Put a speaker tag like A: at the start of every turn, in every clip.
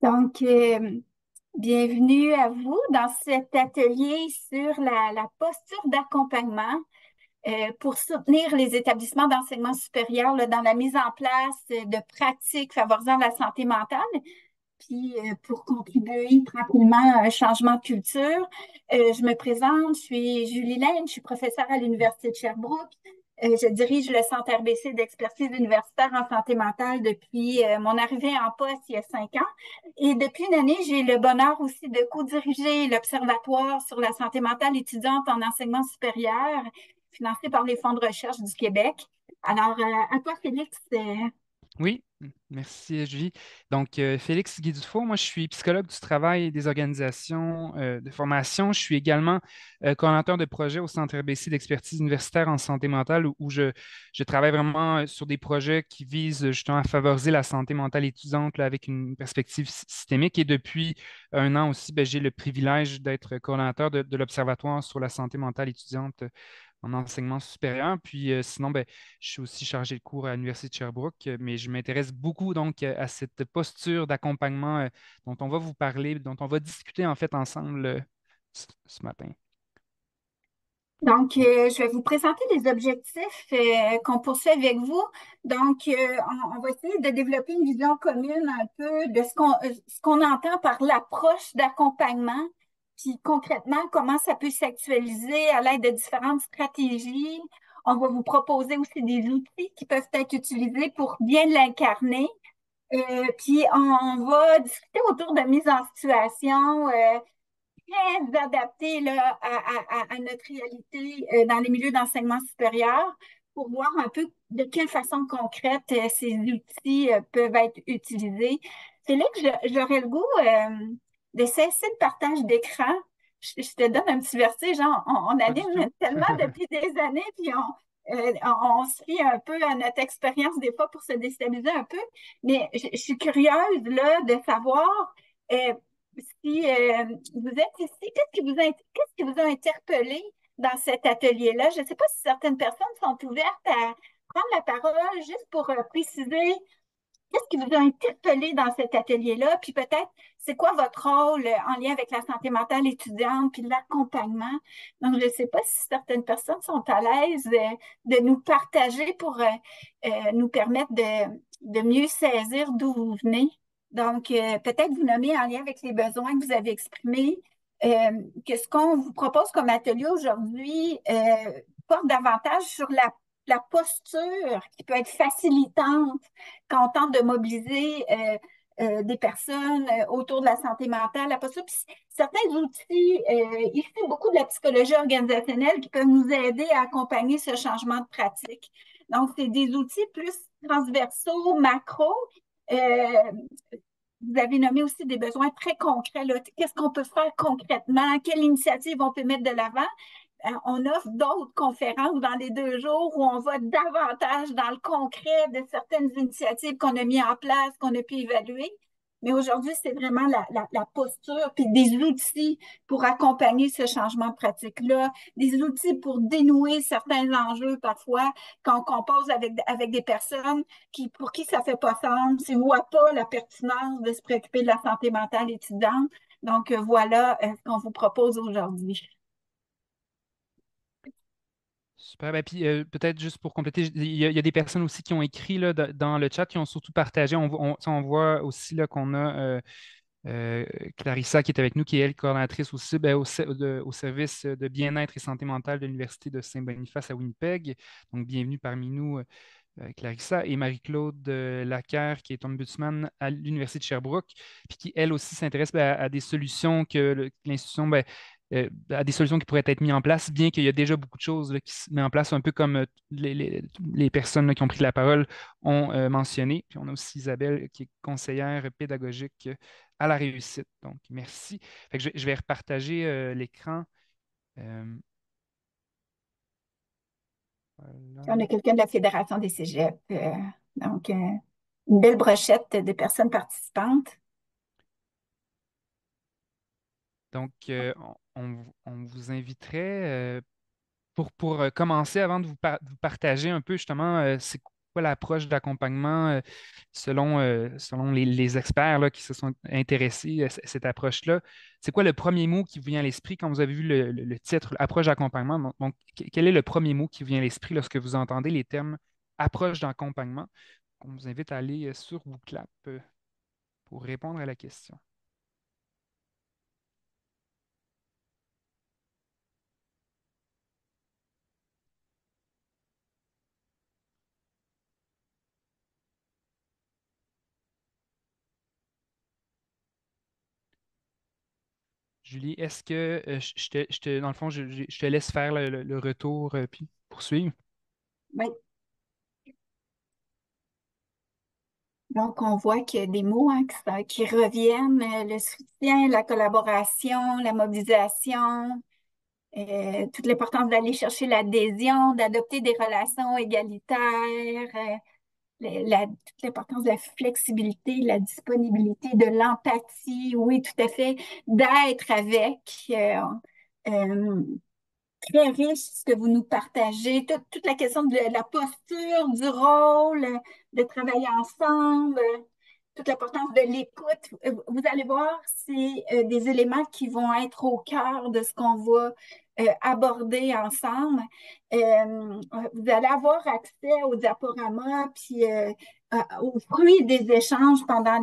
A: Donc, bienvenue à vous dans cet atelier sur la posture d'accompagnement pour soutenir les établissements d'enseignement supérieur là, dans la mise en place de pratiques favorisant la santé mentale, puis pour contribuer tranquillement à un changement de culture. Je me présente, je suis Julie Laine, je suis professeure à l'Université de Sherbrooke. Je dirige le Centre RBC d'expertise universitaire en santé mentale depuis mon arrivée en poste il y a 5 ans. Et depuis une année, j'ai le bonheur aussi de co-diriger l'Observatoire sur la santé mentale étudiante en enseignement supérieur, financé par les fonds de recherche du Québec. Alors, à toi, Félix,
B: Oui, merci Julie. Donc, Félix Guy-Dufault, moi je suis psychologue du travail et des organisations de formation. Je suis également coordonnateur de projet au Centre RBC d'expertise universitaire en santé mentale où je travaille vraiment sur des projets qui visent justement à favoriser la santé mentale étudiante là, avec une perspective systémique. Et depuis un an aussi, ben, j'ai le privilège d'être coordonnateur de l'Observatoire sur la santé mentale étudiante en enseignement supérieur. Puis sinon, ben, je suis aussi chargé de cours à l'Université de Sherbrooke, mais je m'intéresse beaucoup donc à cette posture d'accompagnement dont on va vous parler, dont on va discuter en fait ensemble ce matin.
A: donc, je vais vous présenter les objectifs qu'on poursuit avec vous. Donc, on va essayer de développer une vision commune un peu de ce qu'on entend par l'approche d'accompagnement, puis concrètement, comment ça peut s'actualiser à l'aide de différentes stratégies. On va vous proposer aussi des outils qui peuvent être utilisés pour bien l'incarner. Puis, on va discuter autour de mise en situation. Très adapté là, à notre réalité dans les milieux d'enseignement supérieur pour voir un peu de quelle façon concrète ces outils peuvent être utilisés. Félix, j'aurais le goût de cesser le partage d'écran. Je te donne un petit vertige, genre, on
B: Pas du
A: anime
B: tout.
A: tellement depuis des années, puis on se fie un peu à notre expérience des fois pour se déstabiliser un peu. Mais je suis curieuse là, de savoir euh, si vous êtes ici, qu'est-ce qui vous a interpellé dans cet atelier-là? Je ne sais pas si certaines personnes sont ouvertes à prendre la parole juste pour préciser qu'est-ce qui vous a interpellé dans cet atelier-là, puis peut-être c'est quoi votre rôle en lien avec la santé mentale étudiante, puis l'accompagnement. Donc, je ne sais pas si certaines personnes sont à l'aise de nous partager pour nous permettre de mieux saisir d'où vous venez. Donc, peut-être vous nommer en lien avec les besoins que vous avez exprimés, euh, que ce qu'on vous propose comme atelier aujourd'hui porte davantage sur la posture qui peut être facilitante quand on tente de mobiliser des personnes autour de la santé mentale, la posture. Puis certains outils issus beaucoup de la psychologie organisationnelle qui peuvent nous aider à accompagner ce changement de pratique. Donc, c'est des outils plus transversaux, macro. Euh, Vous avez nommé aussi des besoins très concrets. Qu'est-ce qu'on peut faire concrètement? Quelle initiative on peut mettre de l'avant? On offre d'autres conférences dans les 2 jours où on va davantage dans le concret de certaines initiatives qu'on a mis en place, qu'on a pu évaluer. Mais aujourd'hui, c'est vraiment la posture, puis des outils pour accompagner ce changement de pratique-là, des outils pour dénouer certains enjeux parfois quand on compose avec des personnes pour qui ça fait pas sens, ils ne voient pas la pertinence de se préoccuper de la santé mentale étudiante. Donc, voilà ce qu'on vous propose aujourd'hui.
B: Super. Ben, puis peut-être juste pour compléter, il y a des personnes aussi qui ont écrit là, dans le chat, qui ont surtout partagé. On voit aussi là, qu'on a euh, Clarissa qui est avec nous, qui est elle coordonnatrice aussi ben, au service de bien-être et santé mentale de l'Université de Saint-Boniface à Winnipeg. Donc, bienvenue parmi nous, Clarissa, et Marie-Claude Lacaire, qui est ombudsman à l'Université de Sherbrooke, puis qui, elle aussi, s'intéresse ben, à des solutions que l'institution, ben, à des solutions qui pourraient être mises en place, bien qu'il y a déjà beaucoup de choses là, qui se mettent en place, un peu comme les personnes là, qui ont pris la parole ont mentionné. Puis on a aussi Isabelle, qui est conseillère pédagogique à la réussite. Donc, merci. Fait que je vais repartager l'écran. Euh,
A: On
B: voilà.
A: a quelqu'un de la Fédération des cégeps. Donc, une belle brochette de personnes participantes.
B: Donc, on vous inviterait, pour commencer, avant de vous partager un peu justement quoi l'approche d'accompagnement selon les experts là, qui se sont intéressés à cette approche-là? C'est quoi le premier mot qui vous vient à l'esprit quand vous avez vu le titre, approche d'accompagnement? Donc, quel est le premier mot qui vous vient à l'esprit lorsque vous entendez les termes approche d'accompagnement? On vous invite à aller sur Bookclap pour répondre à la question. Julie, est-ce que dans le fond, je te laisse faire le retour puis poursuivre?
A: Oui. Donc, on voit qu'il y a des mots hein, qui reviennent, le soutien, la collaboration, la mobilisation, toute l'importance d'aller chercher l'adhésion, d'adopter des relations égalitaires, toute l'importance de la flexibilité, la disponibilité, de l'empathie, oui, tout à fait, d'être avec. Euh, Très riche ce que vous nous partagez, toute la question de la posture, du rôle, de travailler ensemble, toute l'importance de l'écoute. Vous allez voir, c'est des éléments qui vont être au cœur de ce qu'on va aborder ensemble. Vous allez avoir accès aux diaporamas puis aux fruits des échanges pendant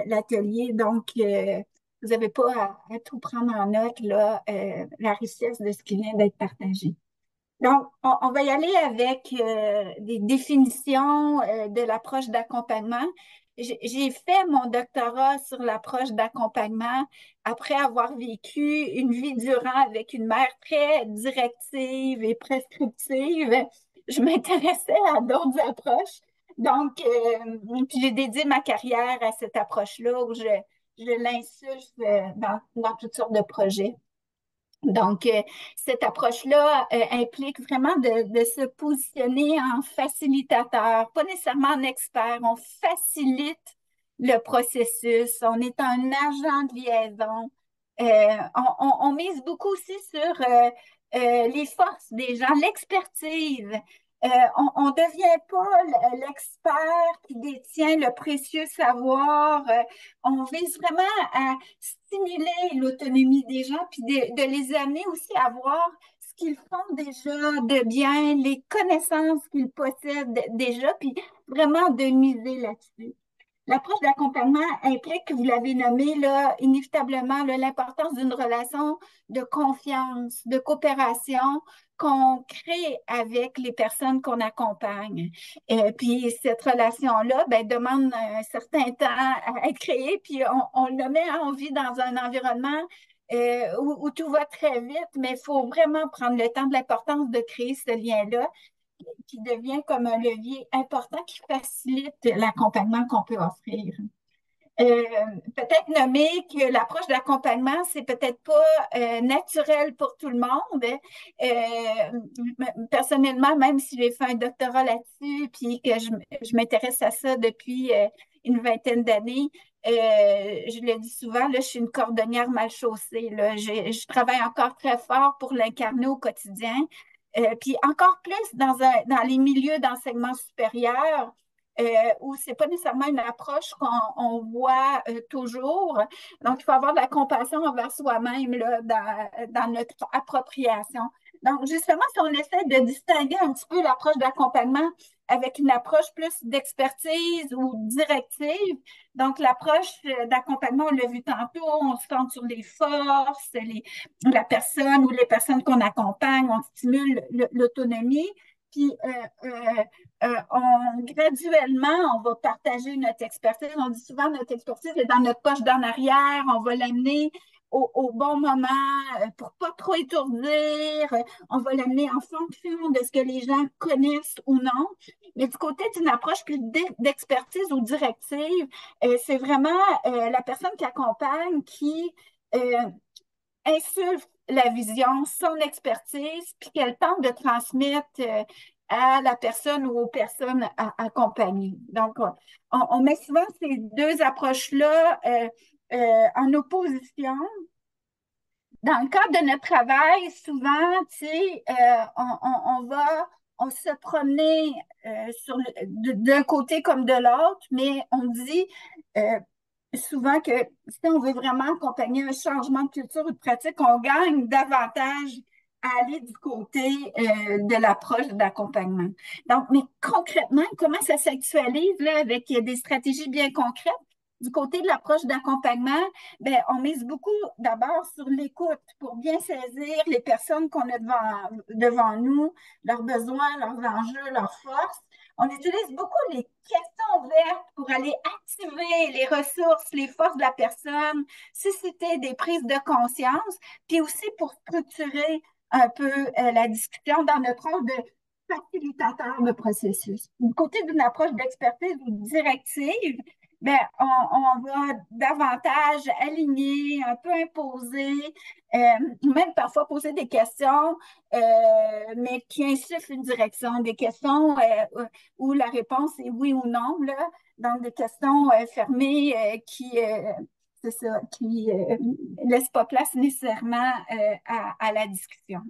A: l'atelier. Donc, vous n'avez pas à tout prendre en note, là, la richesse de ce qui vient d'être partagé. Donc, on va y aller avec des définitions de l'approche d'accompagnement. J'ai fait mon doctorat sur l'approche d'accompagnement après avoir vécu une vie durant avec une mère très directive et prescriptive. Je m'intéressais à d'autres approches. Donc, puis j'ai dédié ma carrière à cette approche-là où je l'insulte dans toutes sortes de projets. Donc, cette approche-là implique vraiment de se positionner en facilitateur, pas nécessairement en expert. On facilite le processus. On est un agent de liaison. On mise beaucoup aussi sur les forces des gens, l'expertise. On ne devient pas l'expert qui détient le précieux savoir. On vise vraiment à stimuler l'autonomie des gens, puis de les amener aussi à voir ce qu'ils font déjà de bien, les connaissances qu'ils possèdent déjà, puis vraiment de miser là-dessus. L'approche d'accompagnement implique, vous l'avez nommé, là, inévitablement l'importance d'une relation de confiance, de coopération qu'on crée avec les personnes qu'on accompagne. Et puis cette relation-là ben, demande un certain temps à être créée, puis on le met en vie dans un environnement où tout va très vite, mais il faut vraiment prendre le temps de l'importance de créer ce lien-là qui devient comme un levier important qui facilite l'accompagnement qu'on peut offrir. Euh, Peut-être nommer que l'approche d'accompagnement, c'est peut-être pas naturel pour tout le monde. Personnellement, même si j'ai fait un doctorat là-dessus, puis que je m'intéresse à ça depuis une vingtaine d'années, je le dis souvent, là, je suis une cordonnière mal chaussée. Là. Je travaille encore très fort pour l'incarner au quotidien. Puis encore plus dans les milieux d'enseignement supérieur, où c'est pas nécessairement une approche qu'on voit toujours. Donc, il faut avoir de la compassion envers soi-même là, dans notre appropriation. Donc, justement, si on essaie de distinguer un petit peu l'approche d'accompagnement avec une approche plus d'expertise ou directive, donc l'approche d'accompagnement, on l'a vu tantôt, on se centre sur les forces, la personne ou les personnes qu'on accompagne, on stimule l'autonomie. Puis, graduellement, on va partager notre expertise. On dit souvent notre expertise est dans notre poche d'en arrière. On va l'amener au bon moment pour pas trop étourdir. On va l'amener en fonction de ce que les gens connaissent ou non. Mais du côté d'une approche plus d'expertise ou directive, c'est vraiment la personne qui accompagne qui insuffle la vision, son expertise, puis qu'elle tente de transmettre à la personne ou aux personnes accompagnées. Donc, on met souvent ces deux approches-là en opposition. Dans le cadre de notre travail, souvent, tu sais, on va on se promenait d'un côté comme de l'autre, mais on dit euh, souvent que si on veut vraiment accompagner un changement de culture ou de pratique, on gagne davantage à aller du côté de l'approche d'accompagnement. Donc, mais concrètement, comment ça s'actualise là, avec des stratégies bien concrètes? Du côté de l'approche d'accompagnement, ben, on mise beaucoup d'abord sur l'écoute pour bien saisir les personnes qu'on a devant nous, leurs besoins, leurs enjeux, leurs forces. On utilise beaucoup les questions ouvertes pour aller activer les ressources, les forces de la personne, susciter des prises de conscience, puis aussi pour structurer un peu la discussion dans notre rôle de facilitateur de processus. Du côté d'une approche d'expertise ou directive, ben, on va davantage aligner, un peu imposer, même parfois poser des questions, mais qui insufflent une direction, des questions où la réponse est oui ou non, là. Donc des questions fermées c'est ça, qui laissent pas place nécessairement à la discussion.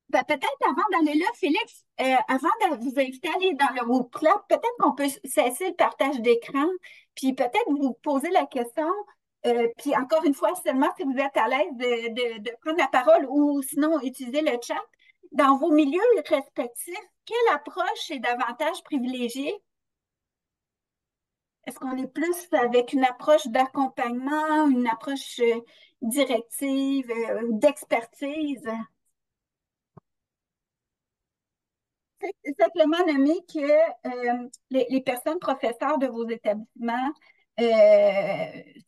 A: Ben, peut-être avant d'aller là, Félix, avant de vous inviter à aller dans le Whoop Club, peut-être qu'on peut cesser le partage d'écran, puis peut-être vous poser la question, puis encore une fois, seulement si vous êtes à l'aise de prendre la parole ou sinon utiliser le chat. Dans vos milieux respectifs, quelle approche est davantage privilégiée? Est-ce qu'on est plus avec une approche d'accompagnement, une approche directive, d'expertise? Simplement nommer que les personnes professeurs de vos établissements,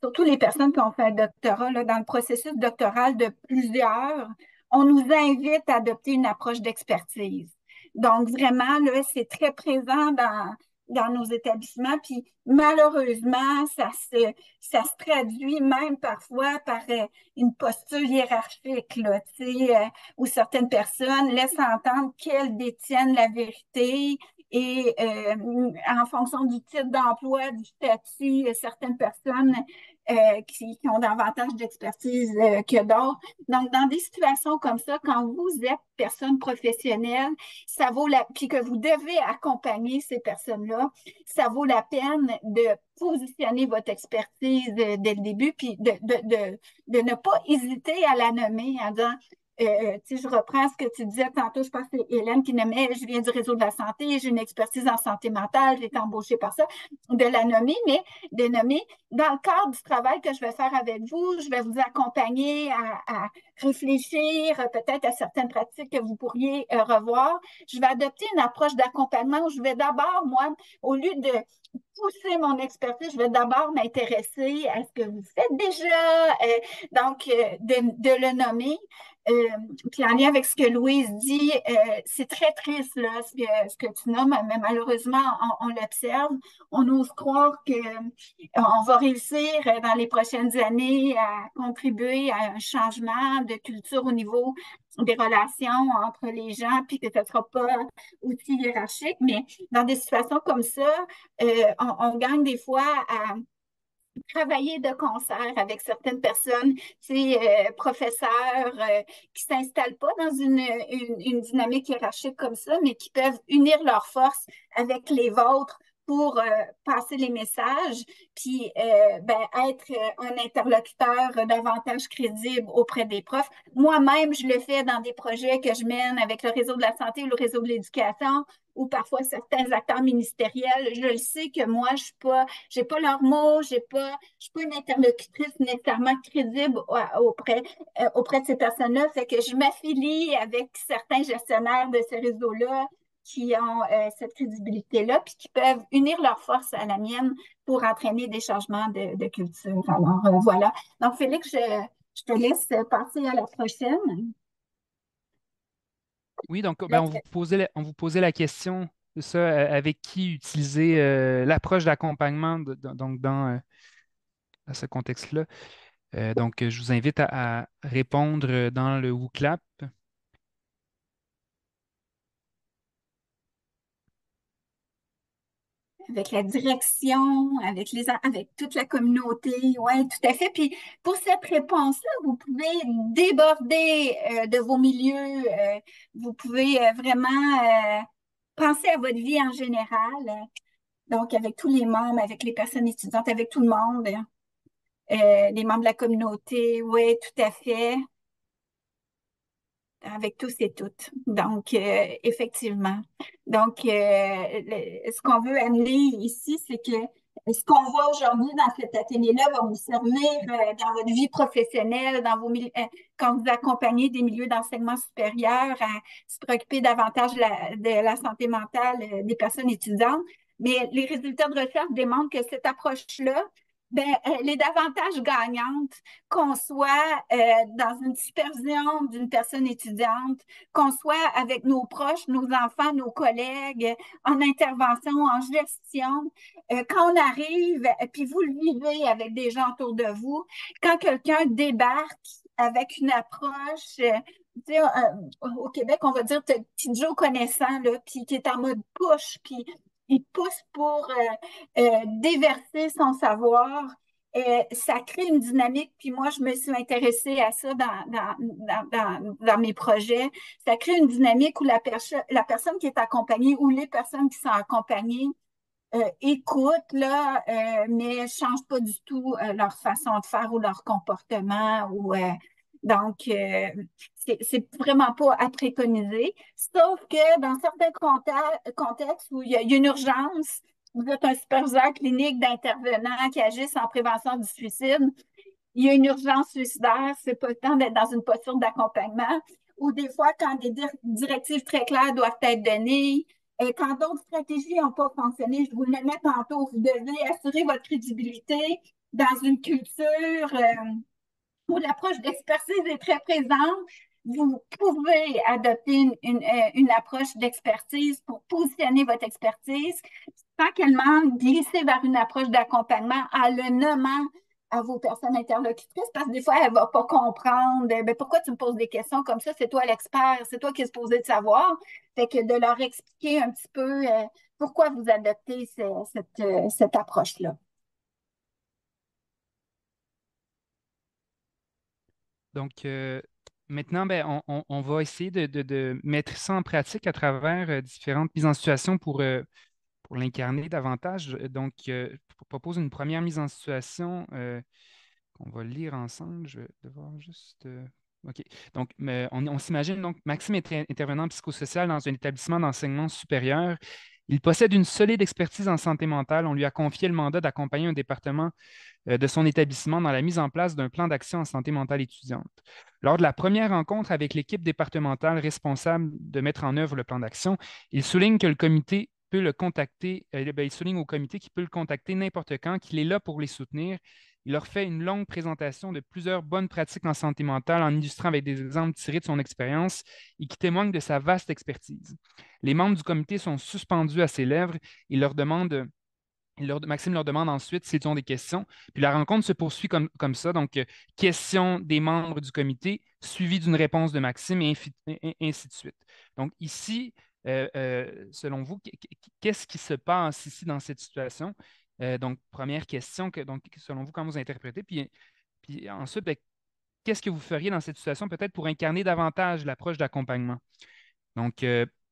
A: surtout les personnes qui ont fait un doctorat, là, dans le processus doctoral de plusieurs, on nous invite à adopter une approche d'expertise. Donc, vraiment, là, c'est très présent dans nos établissements. Puis, malheureusement, ça se traduit même parfois par une posture hiérarchique, là, tu sais, où certaines personnes laissent entendre qu'elles détiennent la vérité et en fonction du type d'emploi, du statut, certaines personnes qui ont davantage d'expertise que d'autres. Donc, dans des situations comme ça, quand vous êtes personne professionnelle, ça vaut puis que vous devez accompagner ces personnes-là, ça vaut la peine de positionner votre expertise dès le début, puis de ne pas hésiter à la nommer en disant je reprends ce que tu disais tantôt, je pense que c'est Hélène qui nommait, je viens du réseau de la santé, j'ai une expertise en santé mentale, j'ai été embauchée par ça, de la nommer, mais de nommer dans le cadre du travail que je vais faire avec vous, je vais vous accompagner à réfléchir peut-être à certaines pratiques que vous pourriez revoir. Je vais adopter une approche d'accompagnement où je vais d'abord, moi, au lieu de pousser mon expertise, je vais d'abord m'intéresser à ce que vous faites déjà, de le nommer. Euh, Puis en lien avec ce que Louise dit, c'est très triste là, ce que tu nommes, mais malheureusement, on l'observe. On ose croire que on va réussir dans les prochaines années à contribuer à un changement de culture au niveau des relations entre les gens, puis que ce ne sera pas aussi hiérarchique. Mais dans des situations comme ça, on gagne des fois à travailler de concert avec certaines personnes, professeurs qui ne s'installent pas dans une dynamique hiérarchique comme ça, mais qui peuvent unir leurs forces avec les vôtres pour passer les messages, puis être un interlocuteur davantage crédible auprès des profs. Moi-même, je le fais dans des projets que je mène avec le réseau de la santé ou le réseau de l'éducation, ou parfois certains acteurs ministériels. Je le sais que moi, j'ai pas leurs mots, je suis pas une interlocutrice nécessairement crédible auprès de ces personnes-là. Fait que je m'affilie avec certains gestionnaires de ce réseau-là qui ont cette crédibilité-là, puis qui peuvent unir leurs forces à la mienne pour entraîner des changements de culture. Alors, voilà. Donc, Félix, je te laisse passer à la prochaine.
B: Oui, donc ben, on vous posait la question de ça, avec qui utiliser l'approche d'accompagnement donc dans ce contexte-là. Donc, je vous invite à répondre dans le WooClap.
A: avec la direction, avec toute la communauté. Oui, tout à fait. Puis pour cette réponse-là, vous pouvez déborder de vos milieux. Vous pouvez vraiment penser à votre vie en général. Donc, avec tous les membres, avec les personnes étudiantes, avec tout le monde, les membres de la communauté. Oui, tout à fait. Avec tous et toutes. Donc, effectivement. Donc, ce qu'on veut amener ici, c'est que ce qu'on voit aujourd'hui dans cet atelier-là va vous servir dans votre vie professionnelle, quand vous accompagnez des milieux d'enseignement supérieur à se préoccuper davantage de la santé mentale des personnes étudiantes. Mais les résultats de recherche démontrent que cette approche-là, ben, elle est davantage gagnante qu'on soit dans une supervision d'une personne étudiante, qu'on soit avec nos proches, nos enfants, nos collègues, en intervention, en gestion. Quand on arrive, puis vous le vivez avec des gens autour de vous, quand quelqu'un débarque avec une approche, tu sais, au Québec, on va dire petit Joe connaissant, là, puis qui est en mode push, puis il pousse pour déverser son savoir. Ça crée une dynamique, puis moi, je me suis intéressée à ça dans mes projets. Ça crée une dynamique où la personne qui est accompagnée ou les personnes qui sont accompagnées écoutent, là, mais ne changent pas du tout leur façon de faire ou leur comportement. Donc, c'est vraiment pas à préconiser. Sauf que dans certains contextes où il y a une urgence, vous êtes un superviseur clinique d'intervenants qui agissent en prévention du suicide, il y a une urgence suicidaire, c'est pas le temps d'être dans une posture d'accompagnement, ou des fois, quand des directives très claires doivent être données, et quand d'autres stratégies n'ont pas fonctionné, je vous le mets tantôt, vous devez assurer votre crédibilité dans une culture où l'approche d'expertise est très présente. Vous pouvez adopter une approche d'expertise pour positionner votre expertise tranquillement glisser vers une approche d'accompagnement en le nommant à vos personnes interlocutrices parce que des fois, elle ne va pas comprendre. Ben, pourquoi tu me poses des questions comme ça? C'est toi l'expert, c'est toi qui es supposé de savoir. Fait que de leur expliquer un petit peu pourquoi vous adoptez cette approche-là.
B: Donc, maintenant, ben, on va essayer de mettre ça en pratique à travers différentes mises en situation pour l'incarner davantage. Donc, je vous propose une première mise en situation qu'on va lire ensemble. Je vais devoir juste. OK. Donc, on s'imagine donc Maxime est intervenant psychosocial dans un établissement d'enseignement supérieur. Il possède une solide expertise en santé mentale. On lui a confié le mandat d'accompagner un département de son établissement dans la mise en place d'un plan d'action en santé mentale étudiante. Lors de la première rencontre avec l'équipe départementale responsable de mettre en œuvre le plan d'action, il souligne que le comité peut le contacter, il souligne au comité qu'il peut le contacter n'importe quand, qu'il est là pour les soutenir. Il leur fait une longue présentation de plusieurs bonnes pratiques en santé mentale en illustrant avec des exemples tirés de son expérience et qui témoignent de sa vaste expertise. Les membres du comité sont suspendus à ses lèvres. Il leur demande Maxime leur demande ensuite s'ils ont des questions. Puis la rencontre se poursuit comme ça. Donc, question des membres du comité, suivie d'une réponse de Maxime et ainsi de suite. Donc, ici, selon vous, qu'est-ce qui se passe ici dans cette situation? Donc, première question, donc, selon vous, comment vous interprétez? Puis ensuite, ben, qu'est-ce que vous feriez dans cette situation peut-être pour incarner davantage l'approche d'accompagnement? Donc,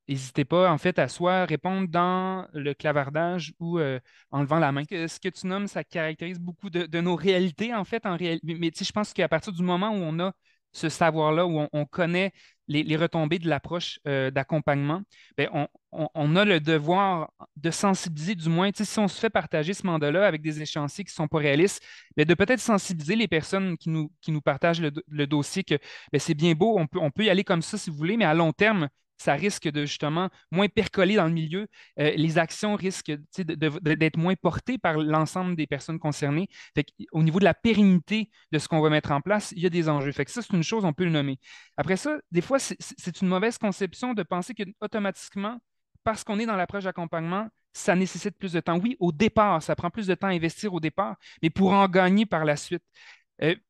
B: n'hésitez pas, en fait, à soit répondre dans le clavardage ou en levant la main. Ce que tu nommes, ça caractérise beaucoup de nos réalités, en fait, mais tu sais, je pense qu'à partir du moment où on a ce savoir-là, où on connaît les retombées de l'approche d'accompagnement, ben, on a le devoir de sensibiliser, du moins, tu sais, si on se fait partager ce mandat-là avec des échéanciers qui ne sont pas réalistes, ben, de peut-être sensibiliser les personnes qui nous partagent le dossier que ben, c'est bien beau, on peut y aller comme ça si vous voulez, mais à long terme, ça risque de justement moins percoler dans le milieu. Les actions risquent d'être moins portées par l'ensemble des personnes concernées. Fait au niveau de la pérennité de ce qu'on va mettre en place, il y a des enjeux. Fait que ça, c'est une chose, on peut le nommer. Après ça, des fois, c'est une mauvaise conception de penser que automatiquement, parce qu'on est dans l'approche d'accompagnement, ça nécessite plus de temps. Oui, au départ, ça prend plus de temps à investir au départ, mais pour en gagner par la suite.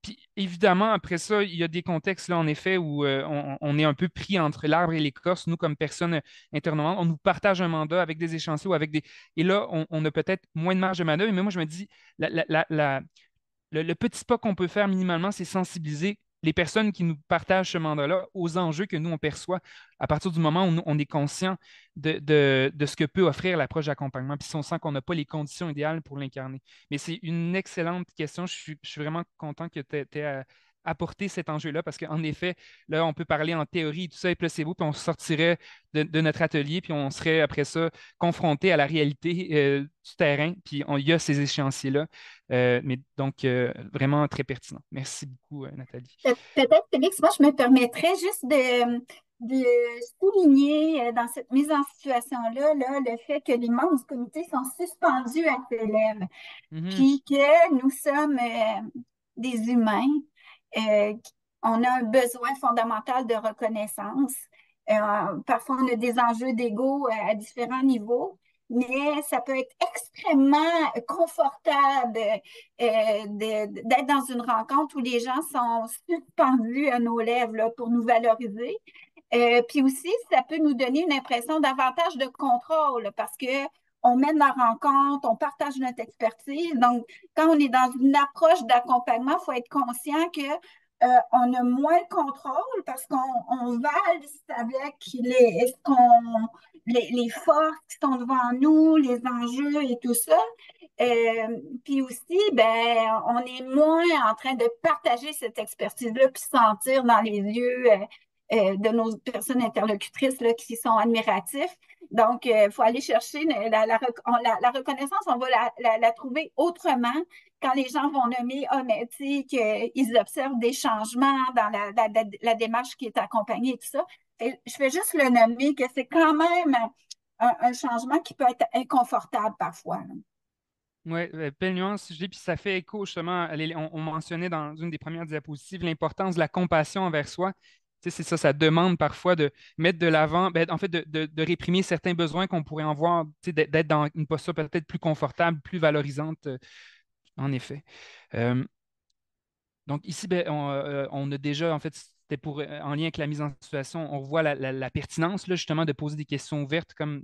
B: Puis évidemment, après ça, il y a des contextes, là, en effet, où on est un peu pris entre l'arbre et l'écorce. Nous, comme personnes intervenantes, on nous partage un mandat avec des échéanciers ou avec des. Et là, on a peut-être moins de marge de manœuvre. Mais moi, je me dis, le petit pas qu'on peut faire minimalement, c'est sensibiliser les personnes qui nous partagent ce mandat-là aux enjeux que nous, on perçoit à partir du moment où on est conscient de ce que peut offrir l'approche d'accompagnement, puis si on sent qu'on n'a pas les conditions idéales pour l'incarner. Mais c'est une excellente question. Je suis vraiment content que tu aies apporté cet enjeu-là parce qu'en effet, là, on peut parler en théorie, tout ça est placebo, puis on sortirait de notre atelier, puis on serait après ça confronté à la réalité du terrain, puis il y a ces échéanciers-là. Mais donc, vraiment très pertinent. Merci beaucoup, Nathalie.
A: Peut-être, Félix, moi, je me permettrais juste de souligner dans cette mise en situation-là, là, le fait que les membres du comité sont suspendus à l'élève,
B: Mhm.
A: puis que nous sommes des humains, on a un besoin fondamental de reconnaissance. Parfois, on a des enjeux d'ego à différents niveaux, mais ça peut être extrêmement confortable d'être dans une rencontre où les gens sont suspendus à nos lèvres là, pour nous valoriser. Puis aussi, ça peut nous donner une impression davantage de contrôle parce que on mène la rencontre, on partage notre expertise. Donc, quand on est dans une approche d'accompagnement, il faut être conscient que on a moins de contrôle parce qu'on valse avec les forces qui sont devant nous, les enjeux et tout ça. Puis aussi, ben, on est moins en train de partager cette expertise-là, puis sentir dans les yeux de nos personnes interlocutrices là, qui sont admiratifs. Donc, il faut aller chercher la reconnaissance, on va la trouver autrement quand les gens vont nommer, ah, mais tu sais, qu'ils observent des changements dans la démarche qui est accompagnée et tout ça. Et je vais juste le nommer que c'est quand même un changement qui peut être inconfortable parfois.
B: Oui, belle nuance, je dis, puis ça fait écho justement, on mentionnait dans une des premières diapositives l'importance de la compassion envers soi. Tu sais, c'est ça, ça demande parfois de mettre de l'avant, ben, en fait, de réprimer certains besoins qu'on pourrait en voir, tu sais, d'être dans une posture peut-être plus confortable, plus valorisante, en effet. Euh, donc ici, ben, on a déjà, en fait, c'était en lien avec la mise en situation, on voit la pertinence, là, justement, de poser des questions ouvertes comme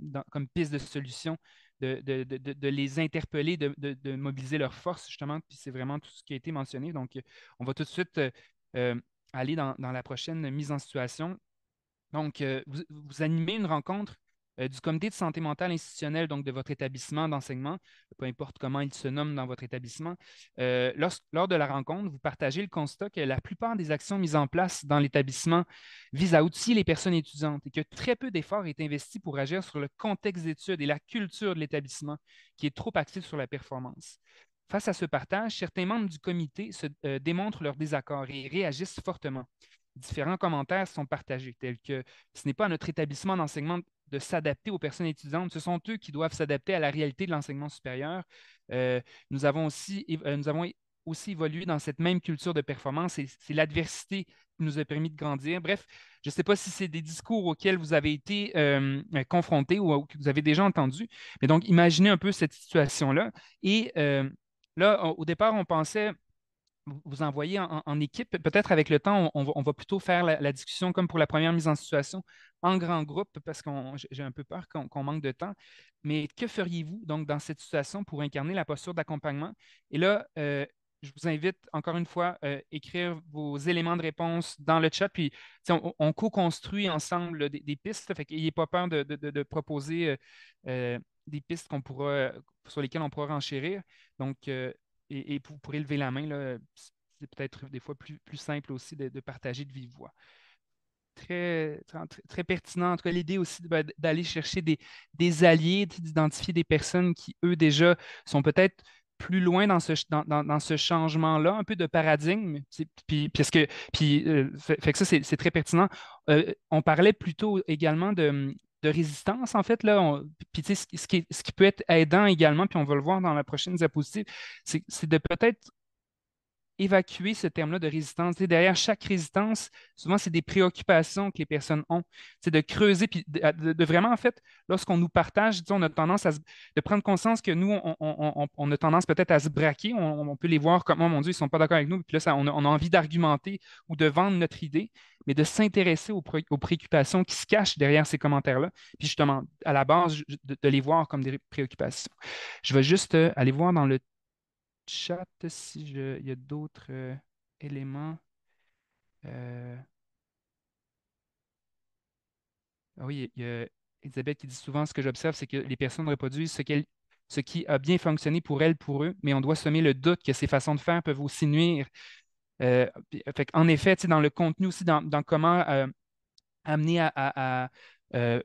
B: piste de solution, de les interpeller, de mobiliser leurs forces, justement, puis c'est vraiment tout ce qui a été mentionné. Donc, on va tout de suite euh, aller dans la prochaine mise en situation. Donc, vous animez une rencontre du comité de santé mentale institutionnelle, donc de votre établissement d'enseignement, peu importe comment il se nomme dans votre établissement. Lors de la rencontre, vous partagez le constat que la plupart des actions mises en place dans l'établissement visent à outiller les personnes étudiantes et que très peu d'efforts est investi pour agir sur le contexte d'études et la culture de l'établissement, qui est trop axé sur la performance. Face à ce partage, certains membres du comité démontrent leur désaccord et réagissent fortement. Différents commentaires sont partagés, tels que ce n'est pas à notre établissement d'enseignement de s'adapter aux personnes étudiantes, ce sont eux qui doivent s'adapter à la réalité de l'enseignement supérieur. Euh, nous avons aussi évolué dans cette même culture de performance et c'est l'adversité qui nous a permis de grandir. Bref, je ne sais pas si c'est des discours auxquels vous avez été confrontés ou que vous avez déjà entendus, mais donc imaginez un peu cette situation-là. Et là, au départ, on pensait vous envoyer en équipe. Peut-être avec le temps, on va plutôt faire la discussion comme pour la première mise en situation en grand groupe parce que j'ai un peu peur qu'on manque de temps. Mais que feriez-vous donc dans cette situation pour incarner la posture d'accompagnement? Et là, je vous invite encore une fois à écrire vos éléments de réponse dans le chat. Puis, tu sais, on co-construit ensemble là, des pistes. Là, fait qu'ayez pas peur de proposer des pistes sur lesquelles on pourra renchérir. Donc, et vous pourrez lever la main, là, c'est peut-être des fois plus simple aussi de partager de vive voix. Très pertinent. En tout cas, l'idée aussi d'aller chercher des alliés, d'identifier des personnes qui, eux, déjà, sont peut-être plus loin dans ce changement-là, un peu de paradigme. Fait que ça, c'est très pertinent. On parlait plutôt également de résistance, en fait, là. Puis, tu sais, ce qui peut être aidant également, puis on va le voir dans la prochaine diapositive, c'est de peut-être évacuer ce terme-là de résistance. Tu sais, derrière chaque résistance, souvent, c'est des préoccupations que les personnes ont. C'est de creuser, puis de vraiment, en fait, lorsqu'on nous partage, tu sais, on a tendance de prendre conscience que nous, on a tendance peut-être à se braquer. On peut les voir comme, oh mon Dieu, ils ne sont pas d'accord avec nous. Puis là, on a envie d'argumenter ou de vendre notre idée, mais de s'intéresser aux préoccupations qui se cachent derrière ces commentaires-là. Puis justement, à la base, de les voir comme des préoccupations. Je vais juste aller voir dans le chat si il y a d'autres éléments. Euh, ah oui, il y a Elisabeth qui dit souvent ce que j'observe, c'est que les personnes reproduisent ce qui a bien fonctionné pour elles, pour eux, mais on doit semer le doute que ces façons de faire peuvent aussi nuire. En effet, tu sais, dans le contenu aussi, dans comment amener euh,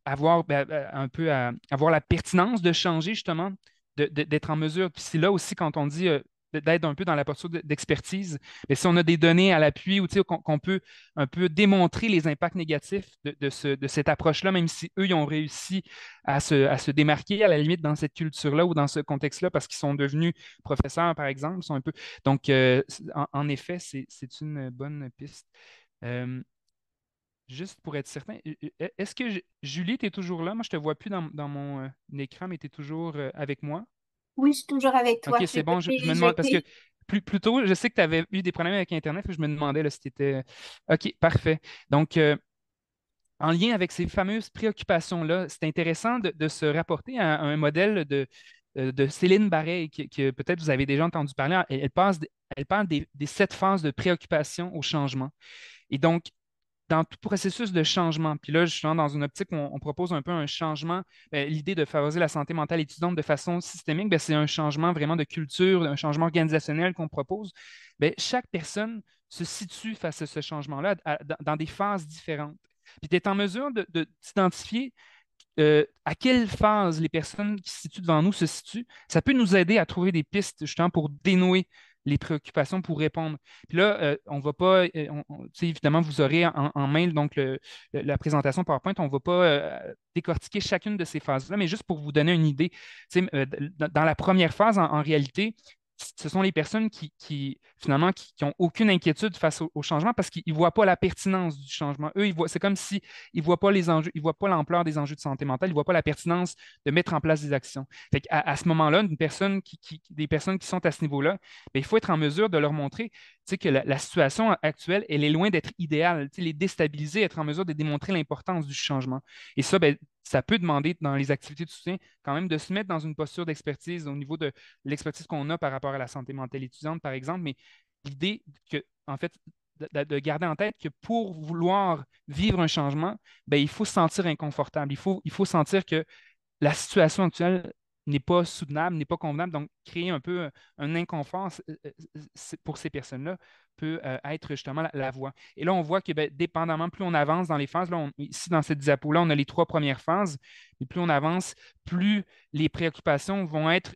B: avoir un peu avoir la pertinence de changer, justement, d'être en mesure. Puis c'est là aussi quand on dit d'être un peu dans la posture d'expertise, mais si on a des données à l'appui ou tu sais, qu'on peut un peu démontrer les impacts négatifs de cette approche-là, même si eux, ils ont réussi à se démarquer à la limite dans cette culture-là ou dans ce contexte-là parce qu'ils sont devenus professeurs, par exemple, ils sont un peu. Donc, en effet, c'est une bonne piste. Euh, Juste pour être certain, est-ce que Julie, tu es toujours là? Moi, je ne te vois plus dans mon écran, mais tu es toujours avec moi.
A: Oui, je suis toujours avec
B: OK,
A: toi. J'ai
B: c'est
A: pas
B: bon. Je
A: été
B: me demande, parce que
A: éjectée.
B: plus tôt, je sais que tu avais eu des problèmes avec Internet, puis je me demandais là, si tu étais. OK, parfait. Donc, en lien avec ces fameuses préoccupations-là, c'est intéressant de se rapporter à un modèle de Céline Barret, que peut-être vous avez déjà entendu parler. Elle parle des 7 phases de préoccupation au changement. Et donc, dans tout processus de changement. Puis là, justement, dans une optique où on propose un peu un changement, l'idée de favoriser la santé mentale étudiante de façon systémique, c'est un changement vraiment de culture, un changement organisationnel qu'on propose. Chaque personne se situe face à ce changement-là dans des phases différentes. Puis tu es en mesure d'identifier à quelle phase les personnes qui se situent devant nous se situent. Ça peut nous aider à trouver des pistes justement pour dénouer les préoccupations, pour répondre. Puis là, on ne va pas, tu sais, évidemment, vous aurez en main donc la présentation PowerPoint, on ne va pas décortiquer chacune de ces phases-là, mais juste pour vous donner une idée, tu sais, dans la première phase, en réalité, ce sont les personnes finalement, qui n'ont aucune inquiétude face au changement parce qu'ils ne voient pas la pertinence du changement. Eux, c'est comme s'ils ne voient pas les enjeux, ils ne voient pas l'ampleur des enjeux de santé mentale, ils ne voient pas la pertinence de mettre en place des actions. Fait à ce moment-là, des personnes qui sont à ce niveau-là, il faut être en mesure de leur montrer que la situation actuelle, elle est loin d'être idéale. Les déstabiliser, être en mesure de démontrer l'importance du changement. Et ça, ça peut demander dans les activités de soutien quand même de se mettre dans une posture d'expertise au niveau de l'expertise qu'on a par rapport à la santé mentale étudiante, par exemple, mais l'idée que, en fait, de garder en tête que pour vouloir vivre un changement, il faut se sentir inconfortable. Il faut sentir que la situation actuelle n'est pas soutenable, n'est pas convenable. Donc, créer un peu un inconfort pour ces personnes-là peut être justement la voie. Et là, on voit que dépendamment, plus on avance dans les phases, là, ici dans cette diapo-là, on a les 3 premières phases, et plus on avance, plus les préoccupations vont être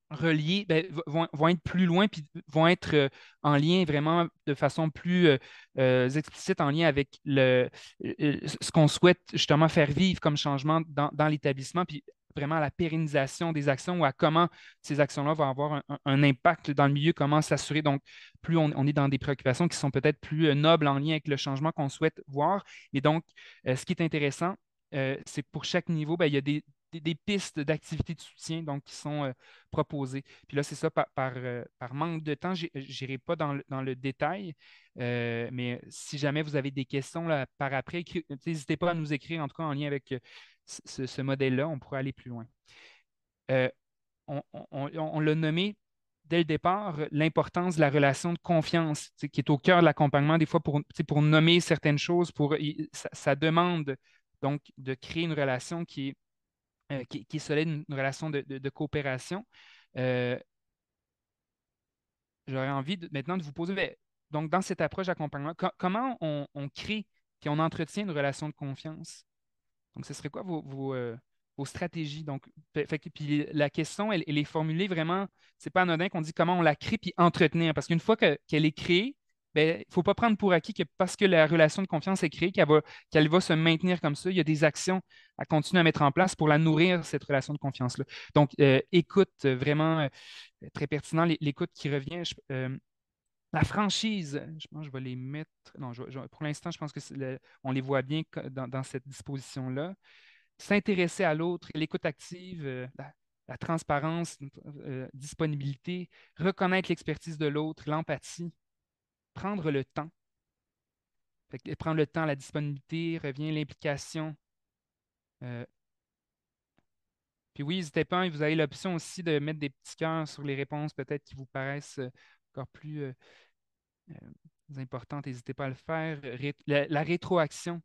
B: reliés, vont être plus loin, puis vont être en lien vraiment de façon plus explicite, en lien avec ce qu'on souhaite justement faire vivre comme changement dans l'établissement, puis vraiment à la pérennisation des actions ou à comment ces actions-là vont avoir un impact dans le milieu, comment s'assurer. Donc, plus on est dans des préoccupations qui sont peut-être plus nobles en lien avec le changement qu'on souhaite voir. Et donc, ce qui est intéressant, c'est que pour chaque niveau, il y a des pistes d'activités de soutien donc, qui sont proposées. Puis là, c'est ça, par manque de temps, je n'irai pas dans le détail, mais si jamais vous avez des questions là, par après, n'hésitez pas à nous écrire, en tout cas en lien avec ce modèle-là, on pourrait aller plus loin. Euh, on l'a nommé dès le départ, l'importance de la relation de confiance, qui est au cœur de l'accompagnement, des fois pour nommer certaines choses, ça demande donc de créer une relation qui est solide, une relation de coopération. Euh, J'aurais envie maintenant de vous poser, donc dans cette approche d'accompagnement, comment on crée et on entretient une relation de confiance? Donc, ce serait quoi vos stratégies? Donc, puis la question, elle est formulée vraiment, c'est pas anodin qu'on dit comment on la crée puis entretenir. Parce qu'une fois qu'elle est créée, il ne faut pas prendre pour acquis que parce que la relation de confiance est créée, qu'elle va se maintenir comme ça. Il y a des actions à continuer à mettre en place pour la nourrir, cette relation de confiance-là. Donc, écoute, vraiment très pertinent, l'écoute qui revient. Je, La franchise, je pense que je vais les mettre. Non, pour l'instant, je pense que on les voit bien dans cette disposition-là. S'intéresser à l'autre, l'écoute active, la transparence, disponibilité, reconnaître l'expertise de l'autre, l'empathie, prendre le temps. Fait que prendre le temps, la disponibilité, revient l'implication. Euh, puis oui, n'hésitez pas, hein, vous avez l'option aussi de mettre des petits cœurs sur les réponses peut-être qui vous paraissent encore plus importantes. N'hésitez pas à le faire. La rétroaction,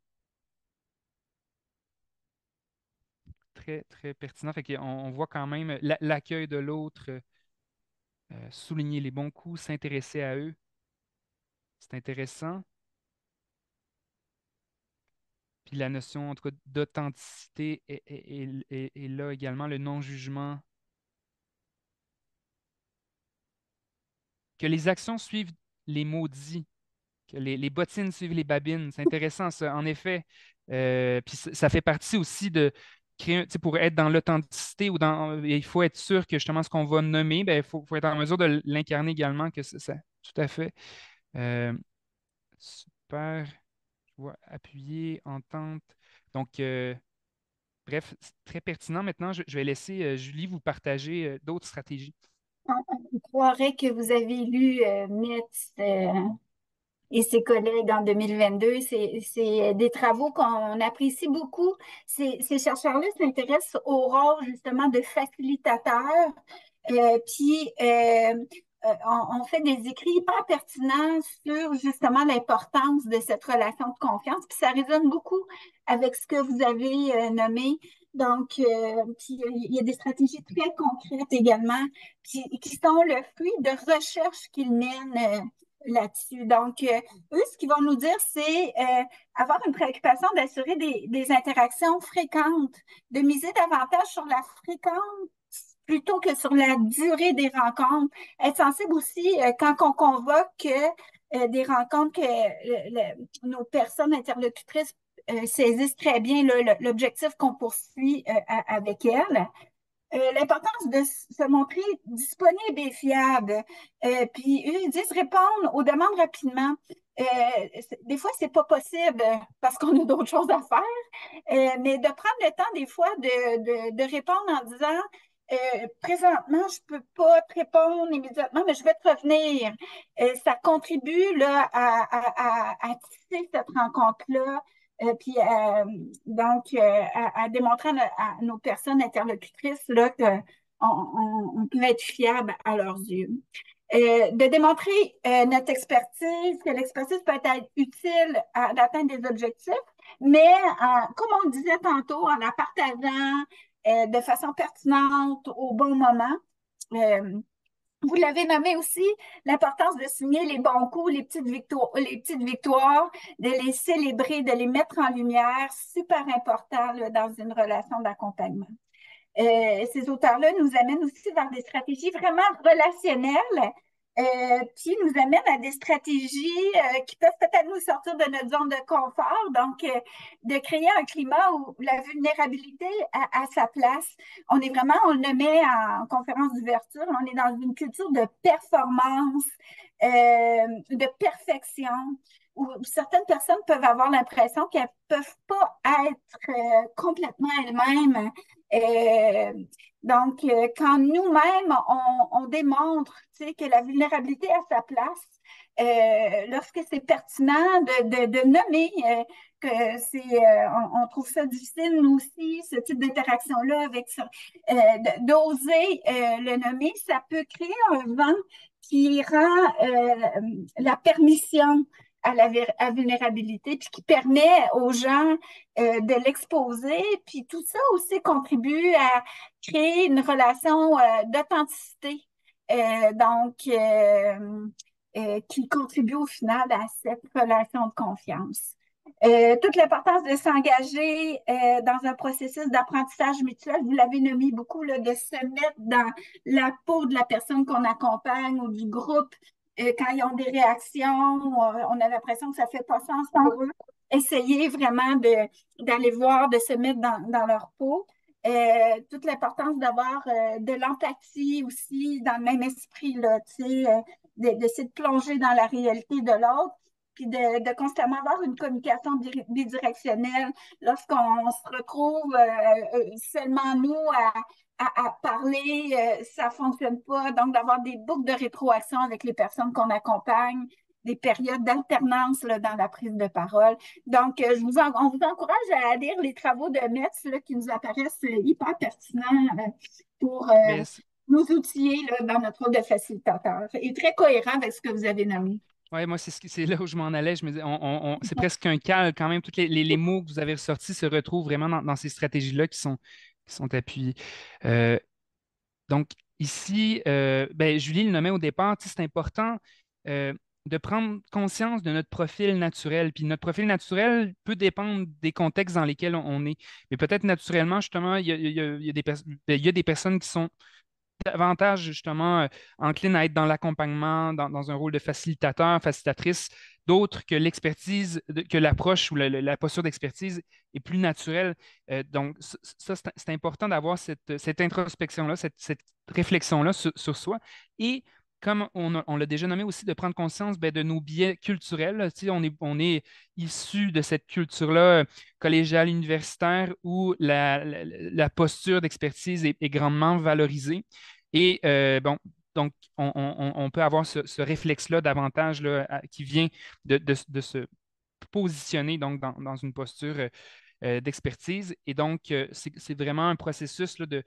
B: très, très pertinent. Fait qu'on voit quand même l'accueil de l'autre, souligner les bons coups, s'intéresser à eux. C'est intéressant. Puis la notion, en tout cas, d'authenticité est là également, le non-jugement. Que les actions suivent les maudits, que les bottines suivent les babines. C'est intéressant, ça, en effet. Puis ça fait partie aussi de créer, tu sais, pour être dans l'authenticité ou il faut être sûr que justement ce qu'on va nommer, ben, faut être en mesure de l'incarner également, que ça, tout à fait. Euh, super. Je vois appuyer, entente. Donc, bref, c'est très pertinent. Maintenant, je vais laisser Julie vous partager d'autres stratégies.
A: On croirait que vous avez lu Metz et ses collègues en 2022. C'est des travaux qu'on apprécie beaucoup. Ces chercheurs-là s'intéressent au rôle justement de facilitateur. Puis, on fait des écrits hyper pertinents sur justement l'importance de cette relation de confiance. Puis, ça résonne beaucoup avec ce que vous avez nommé. Donc, puis il y a des stratégies très concrètes également, puis, qui sont le fruit de recherches qu'ils mènent là-dessus. Donc, eux, ce qu'ils vont nous dire, c'est avoir une préoccupation d'assurer des interactions fréquentes, de miser davantage sur la fréquence plutôt que sur la durée des rencontres. Être sensible aussi quand on convoque des rencontres que nos personnes interlocutrices saisissent très bien l'objectif qu'on poursuit avec elles. L'importance de se montrer disponible et fiable. Puis eux, ils disent répondre aux demandes rapidement. Euh, des fois, c'est pas possible parce qu'on a d'autres choses à faire, mais de prendre le temps des fois de répondre en disant présentement, je peux pas te répondre immédiatement, mais je vais te revenir. Ça contribue là, à tisser cette rencontre-là, puis donc à démontrer à nos personnes interlocutrices là, qu'on on peut être fiable à leurs yeux. De démontrer notre expertise, que l'expertise peut être utile à d'atteindre des objectifs, mais comme on le disait tantôt, en la partageant de façon pertinente au bon moment. Euh, vous l'avez nommé aussi, l'importance de signer les bons coups, les petites victoires, de les célébrer, de les mettre en lumière, super important là, dans une relation d'accompagnement. Ces auteurs-là nous amènent aussi vers des stratégies vraiment relationnelles, puis nous amènent à des stratégies qui peuvent peut-être nous sortir de notre zone de confort, donc de créer un climat où la vulnérabilité a sa place. On le met en conférence d'ouverture, on est dans une culture de performance, de perfection, où certaines personnes peuvent avoir l'impression qu'elles ne peuvent pas être complètement elles-mêmes. Quand nous-mêmes, on démontre que la vulnérabilité a sa place, lorsque c'est pertinent de nommer que on trouve ça difficile, nous aussi, ce type d'interaction-là, avec ça, d'oser le nommer, ça peut créer un vent qui rend la permission à la vulnérabilité, puis qui permet aux gens de l'exposer. Puis tout ça aussi contribue à créer une relation d'authenticité. Qui contribue au final à cette relation de confiance. Toute l'importance de s'engager dans un processus d'apprentissage mutuel, vous l'avez nommé beaucoup, là, de se mettre dans la peau de la personne qu'on accompagne ou du groupe quand ils ont des réactions, on a l'impression que ça fait pas sens pour eux. Essayer vraiment d'aller voir, de se mettre dans leur peau. Toute l'importance d'avoir de l'empathie aussi dans le même esprit, là, tu sais, d'essayer de plonger dans la réalité de l'autre, puis de constamment avoir une communication bidirectionnelle lorsqu'on se retrouve seulement nous à parler, ça fonctionne pas. Donc, d'avoir des boucles de rétroaction avec les personnes qu'on accompagne, des périodes d'alternance là, dans la prise de parole. Donc, on vous encourage à lire les travaux de Metz là, qui nous apparaissent hyper pertinents pour
B: Mais
A: nous outiller là, dans notre rôle de facilitateur et très cohérent avec ce que vous avez nommé.
B: ouais, moi, c'est là où je m'en allais. Je me dis, c'est presque un calque quand même. Tous les mots que vous avez ressortis se retrouvent vraiment dans ces stratégies-là qui sont appuyées. Euh, donc, ici, ben, Julie le nommait au départ, tu sais, c'est important euh, de prendre conscience de notre profil naturel. Puis notre profil naturel peut dépendre des contextes dans lesquels on est. Mais peut-être naturellement, justement, il y a il y a des personnes qui sont davantage justement encline à être dans l'accompagnement, dans un rôle de facilitateur, facilitatrice, d'autres que l'expertise, que l'approche ou la posture d'expertise est plus naturelle. Donc, ça, c'est important d'avoir cette introspection-là, cette réflexion-là sur soi. Et comme on l'a déjà nommé aussi, de prendre conscience ben, de nos biais culturels. Là. Tu sais, on est issu de cette culture-là collégiale, universitaire, où la posture d'expertise est grandement valorisée. Et bon, donc, on peut avoir ce réflexe-là davantage là, qui vient de se positionner donc, dans une posture d'expertise. Et donc, c'est vraiment un processus là, de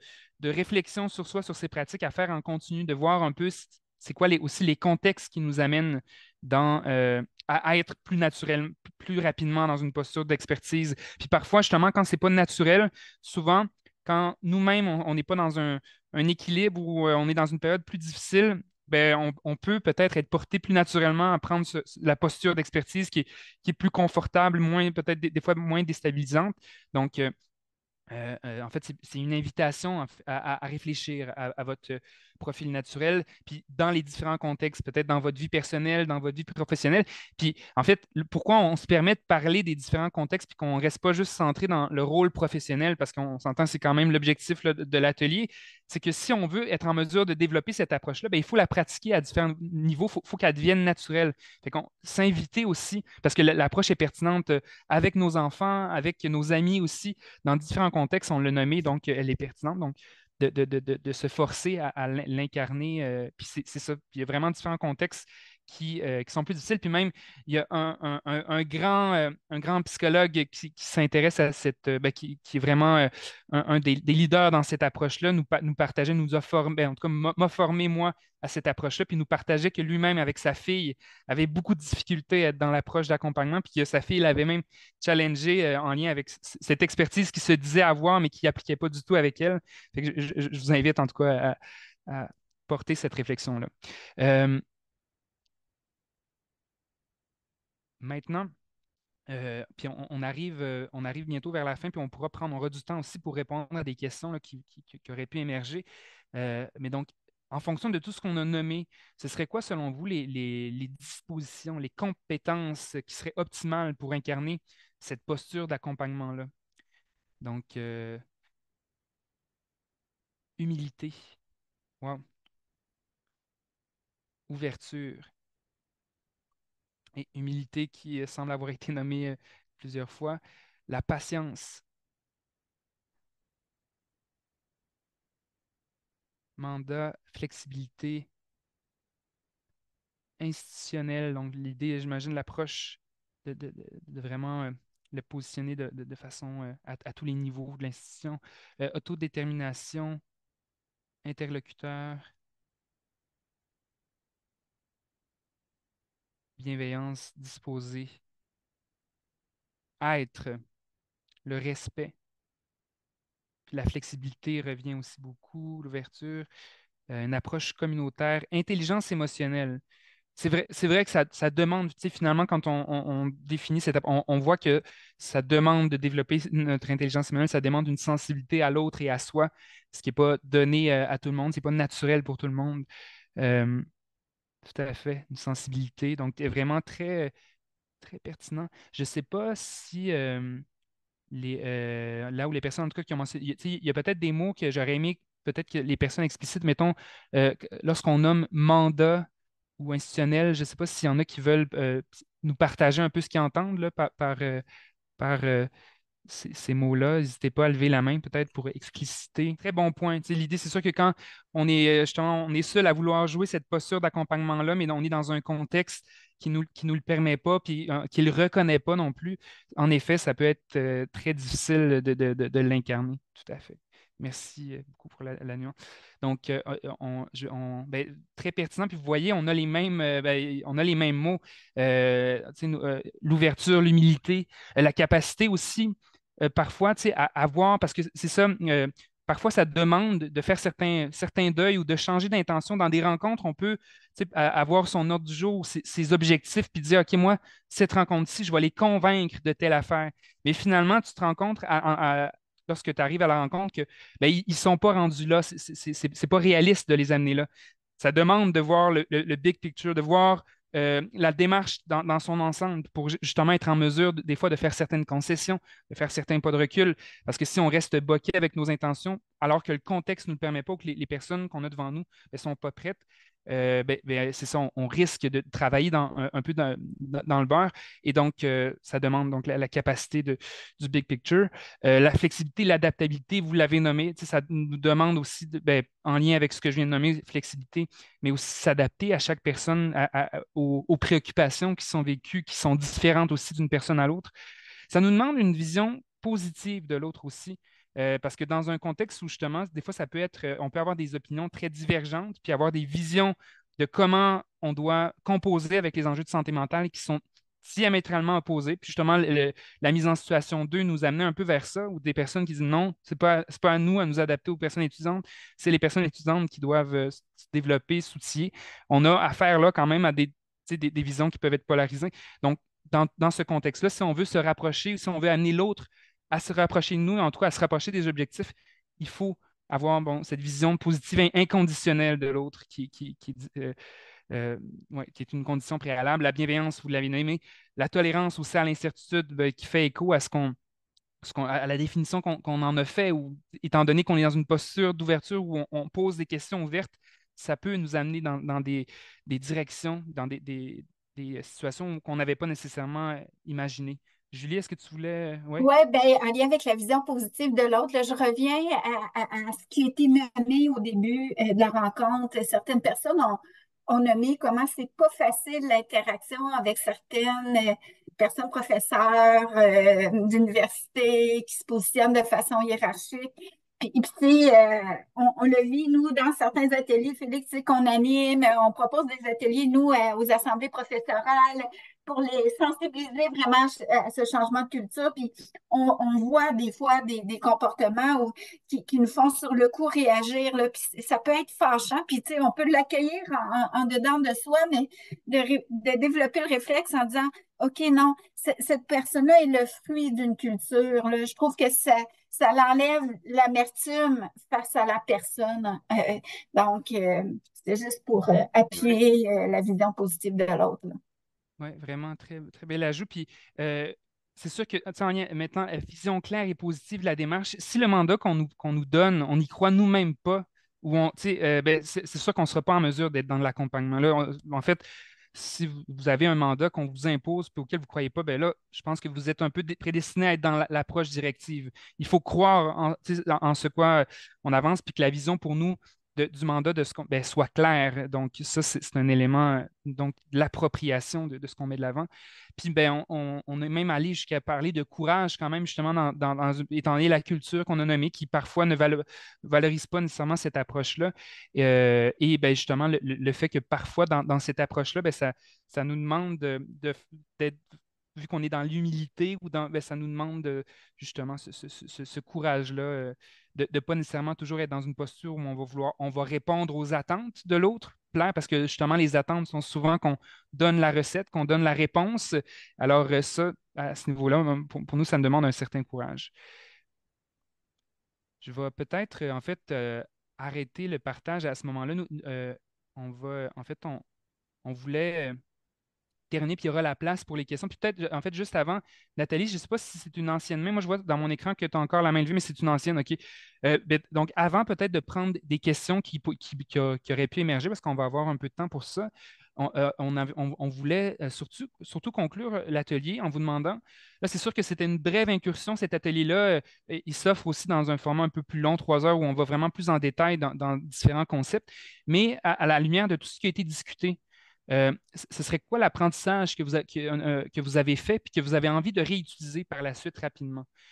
B: réflexion sur soi, sur ses pratiques à faire en continu, de voir un peu c'est quoi aussi les contextes qui nous amènent à être plus naturel, plus rapidement dans une posture d'expertise. Puis parfois, justement, quand c'est pas naturel, souvent, quand nous-mêmes, on n'est pas dans un équilibre ou on est dans une période plus difficile, ben, on peut peut-être être porté plus naturellement à prendre la posture d'expertise qui est plus confortable, moins peut-être des fois moins déstabilisante. Donc, en fait, c'est une invitation à réfléchir à votre profil naturel, puis dans les différents contextes, peut-être dans votre vie personnelle, dans votre vie professionnelle. Puis, en fait, pourquoi on se permet de parler des différents contextes, puis qu'on ne reste pas juste centré dans le rôle professionnel, parce qu'on s'entend, c'est quand même l'objectif là, de l'atelier, c'est que si on veut être en mesure de développer cette approche-là, ben, il faut la pratiquer à différents niveaux, faut qu'elle devienne naturelle. Fait qu'on s'inviter aussi, parce que l'approche est pertinente avec nos enfants, avec nos amis aussi dans différents contextes, on l'a nommé, donc elle est pertinente. Donc, de se forcer à l'incarner. Puis c'est ça. Puis il y a vraiment différents contextes qui sont plus difficiles. Puis même, il y a un grand psychologue qui s'intéresse à ben, qui est vraiment un des leaders dans cette approche-là, nous partageait, nous a formé, ben, en tout cas, m'a formé, moi, à cette approche-là, puis nous partageait que lui-même, avec sa fille, avait beaucoup de difficultés à être dans l'approche d'accompagnement, puis que sa fille l'avait même challengé en lien avec cette expertise qu'il se disait avoir, mais qui n'appliquait pas du tout avec elle. Fait que je vous invite en tout cas à porter cette réflexion-là. Euh, maintenant, puis on arrive bientôt vers la fin, puis on aura du temps aussi pour répondre à des questions là, qui auraient pu émerger. Mais donc, en fonction de tout ce qu'on a nommé, ce serait quoi, selon vous, les dispositions, les compétences qui seraient optimales pour incarner cette posture d'accompagnement-là? Donc, humilité, wow, ouverture et humilité qui semble avoir été nommée plusieurs fois, la patience, mandat, flexibilité, institutionnelle. Donc, l'idée, j'imagine, l'approche de vraiment le positionner de façon à tous les niveaux de l'institution. Autodétermination, interlocuteur, bienveillance, disposé, être, le respect. Puis la flexibilité revient aussi beaucoup, l'ouverture, une approche communautaire, intelligence émotionnelle. C'est vrai que ça demande, tu sais, finalement, quand on définit on voit que ça demande de développer notre intelligence émotionnelle, ça demande une sensibilité à l'autre et à soi, ce qui n'est pas donné à tout le monde, c'est pas naturel pour tout le monde. Euh, Tout à fait, une sensibilité. Donc, c'est vraiment très, très pertinent. Je ne sais pas si là où les personnes, en tout cas, qui ont mentionné, tu sais, il y a peut-être des mots que j'aurais aimé, peut-être que les personnes explicites, mettons, lorsqu'on nomme mandat ou institutionnels. Je ne sais pas s'il y en a qui veulent nous partager un peu ce qu'ils entendent là, par ces mots-là. N'hésitez pas à lever la main peut-être pour expliciter. Très bon point. Tu sais, l'idée, c'est sûr que quand on est justement, on est seul à vouloir jouer cette posture d'accompagnement-là, mais on est dans un contexte qui nous le permet pas, puis qui ne le reconnaît pas non plus, en effet, ça peut être très difficile de l'incarner. Tout à fait. Merci beaucoup pour la nuance. Donc, très pertinent. Puis vous voyez, on a les mêmes, on a les mêmes mots. Tu sais, l'ouverture, l'humilité, la capacité aussi parfois, tu sais, à voir, parce que c'est ça, parfois ça demande de faire certains deuils ou de changer d'intention. Dans des rencontres, on peut, tu sais, avoir son ordre du jour, ses objectifs, puis dire, OK, moi, cette rencontre-ci, je vais les convaincre de telle affaire. Mais finalement, tu te rends compte lorsque tu arrives à la rencontre que ben, ils ne sont pas rendus là. C'est pas réaliste de les amener là. Ça demande de voir le big picture, de voir la démarche dans son ensemble pour justement être en mesure, des fois, de faire certaines concessions, de faire certains pas de recul. Parce que si on reste bloqué avec nos intentions, alors que le contexte ne nous le permet pas, ou que les personnes qu'on a devant nous ne sont pas prêtes, c'est ça, on risque de travailler un peu dans le beurre. Et donc, ça demande donc la capacité du big picture. La flexibilité, l'adaptabilité, vous l'avez nommé, tu sais, ça nous demande aussi, en lien avec ce que je viens de nommer, flexibilité, mais aussi s'adapter à chaque personne, aux préoccupations qui sont vécues, qui sont différentes aussi d'une personne à l'autre. Ça nous demande une vision positive de l'autre aussi. Parce que dans un contexte où justement, des fois, ça peut être, on peut avoir des opinions très divergentes, puis avoir des visions de comment on doit composer avec les enjeux de santé mentale qui sont diamétralement opposés. Puis justement, la mise en situation 2 nous amenait un peu vers ça, où des personnes qui disent non, c'est pas à nous à nous adapter aux personnes étudiantes, c'est les personnes étudiantes qui doivent se développer, s'outiller. On a affaire là quand même à tu sais, des visions qui peuvent être polarisées. Donc, dans ce contexte-là, si on veut se rapprocher ou si on veut amener l'autre à se rapprocher de nous, en tout cas à se rapprocher des objectifs, il faut avoir bon, cette vision positive inconditionnelle de l'autre euh, ouais, qui est une condition préalable. La bienveillance, vous l'avez nommé, la tolérance aussi à l'incertitude qui fait écho à à la définition qu'on en a fait, ou étant donné qu'on est dans une posture d'ouverture où on pose des questions ouvertes, ça peut nous amener dans des directions, dans des situations qu'on n'avait pas nécessairement imaginées. Julie, est-ce que tu voulais... Oui?
A: Oui, ben, en lien avec la vision positive de l'autre, là, je reviens à ce qui a été nommé au début de la rencontre. Certaines personnes ont nommé comment c'est pas facile l'interaction avec certaines personnes professeurs d'université qui se positionnent de façon hiérarchique. Puis, on le vit, nous, dans certains ateliers, Félix, c'est qu'on anime, on propose des ateliers, nous, aux assemblées professorales, pour les sensibiliser vraiment à ce changement de culture. Puis on voit des fois des comportements qui nous font sur le coup réagir. Là, puis ça peut être fâchant. Puis tu sais, on peut l'accueillir en dedans de soi, mais de développer le réflexe en disant, OK, non, cette personne-là est le fruit d'une culture. Là. Je trouve que ça l'enlève l'amertume face à la personne. Donc, c'est juste pour appuyer la vision positive de l'autre.
B: Oui, vraiment très, très bel ajout. Puis c'est sûr que, tu sais, maintenant, vision claire et positive de la démarche, si le mandat qu'on nous donne, on n'y croit nous-mêmes pas, ou tu sais, c'est sûr qu'on ne sera pas en mesure d'être dans l'accompagnement. Là, en fait, si vous avez un mandat qu'on vous impose puis auquel vous ne croyez pas, ben là, je pense que vous êtes un peu prédestiné à être dans l'approche directive. Il faut croire tu sais, en ce quoi on avance, puis que la vision pour nous du mandat soit claire. Donc, ça, c'est un élément donc, de l'appropriation de ce qu'on met de l'avant. Puis, ben, on est même allé jusqu'à parler de courage quand même, justement, étant donné la culture qu'on a nommée, qui parfois ne valorise pas nécessairement cette approche-là. Et ben, justement, le fait que parfois, dans cette approche-là, ben, ça nous demande d'être vu qu'on est dans l'humilité ou ça nous demande justement ce courage-là de ne pas nécessairement toujours être dans une posture où on va répondre aux attentes de l'autre, plaire, parce que justement, les attentes sont souvent qu'on donne la recette, qu'on donne la réponse. Alors, ça, à ce niveau-là, pour nous, ça me demande un certain courage. Je vais peut-être, en fait, arrêter le partage à ce moment-là. On va, en fait, on voulait terminer, puis il y aura la place pour les questions. Puis peut-être, en fait, juste avant, Nathalie, je ne sais pas si c'est une ancienne main. Moi, je vois dans mon écran que tu as encore la main levée, mais c'est une ancienne, OK. Donc, avant peut-être de prendre des questions qui auraient pu émerger, parce qu'on va avoir un peu de temps pour ça, on voulait surtout conclure l'atelier en vous demandant, là, c'est sûr que c'était une brève incursion, cet atelier-là. Il s'offre aussi dans un format un peu plus long, 3 heures, où on va vraiment plus en détail dans différents concepts. Mais à la lumière de tout ce qui a été discuté, ce serait quoi l'apprentissage que vous avez fait puis que vous avez envie de réutiliser par la suite rapidement?